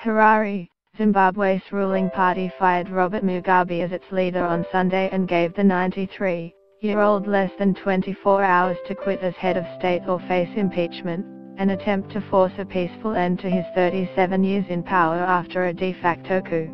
Harare, Zimbabwe's ruling party fired Robert Mugabe as its leader on Sunday and gave the 93-year-old less than 24 hours to quit as head of state or face impeachment, an attempt to force a peaceful end to his 37 years in power after a de facto coup.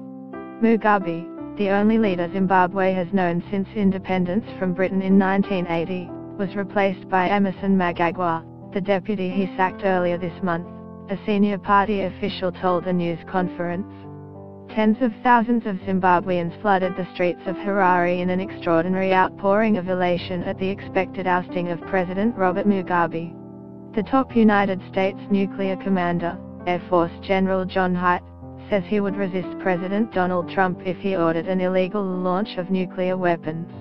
Mugabe, the only leader Zimbabwe has known since independence from Britain in 1980, was replaced by Emmerson Mnangagwa, the deputy he sacked earlier this month, a senior party official told a news conference. Tens of thousands of Zimbabweans flooded the streets of Harare in an extraordinary outpouring of elation at the expected ousting of President Robert Mugabe. The top United States nuclear commander, Air Force General John Haidt, says he would resist President Donald Trump if he ordered an illegal launch of nuclear weapons.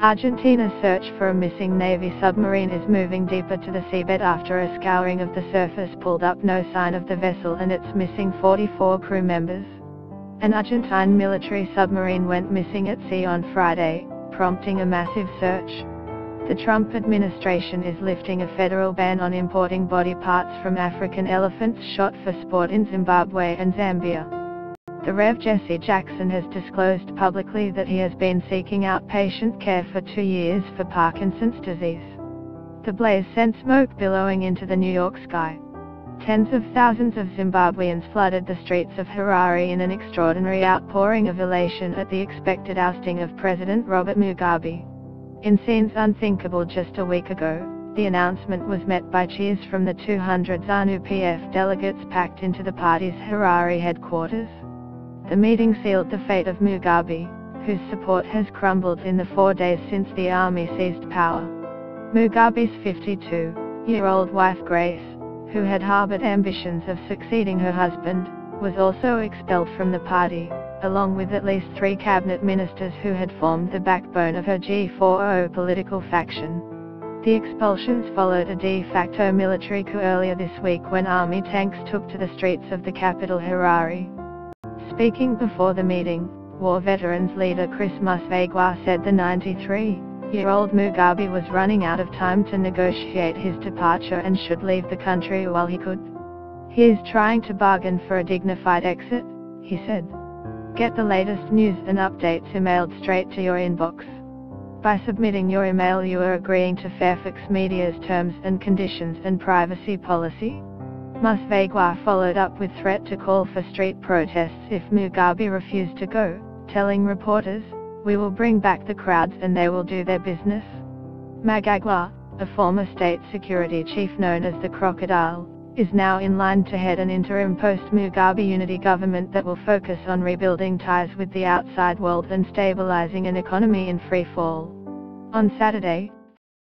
Argentina's search for a missing Navy submarine is moving deeper to the seabed after a scouring of the surface pulled up no sign of the vessel and its missing 44 crew members. An Argentine military submarine went missing at sea on Friday, prompting a massive search. The Trump administration is lifting a federal ban on importing body parts from African elephants shot for sport in Zimbabwe and Zambia. The Rev. Jesse Jackson has disclosed publicly that he has been seeking outpatient care for 2 years for Parkinson's disease. The blaze sent smoke billowing into the New York sky. Tens of thousands of Zimbabweans flooded the streets of Harare in an extraordinary outpouring of elation at the expected ousting of President Robert Mugabe. In scenes unthinkable just a week ago, the announcement was met by cheers from the 200 ZANU-PF delegates packed into the party's Harare headquarters. The meeting sealed the fate of Mugabe, whose support has crumbled in the 4 days since the army seized power. Mugabe's 52-year-old wife Grace, who had harbored ambitions of succeeding her husband, was also expelled from the party, along with at least 3 cabinet ministers who had formed the backbone of her G4O political faction. The expulsions followed a de facto military coup earlier this week when army tanks took to the streets of the capital Harare. Speaking before the meeting, war veterans leader Chris Musvegwa said the 93-year-old Mugabe was running out of time to negotiate his departure and should leave the country while he could. He is trying to bargain for a dignified exit, he said. Get the latest news and updates emailed straight to your inbox. By submitting your email you are agreeing to Fairfax Media's terms and conditions and privacy policy. Musvegwa followed up with threat to call for street protests if Mugabe refused to go, telling reporters, "We will bring back the crowds and they will do their business." Mnangagwa, a former state security chief known as the Crocodile, is now in line to head an interim post-Mugabe unity government that will focus on rebuilding ties with the outside world and stabilizing an economy in free fall. On Saturday,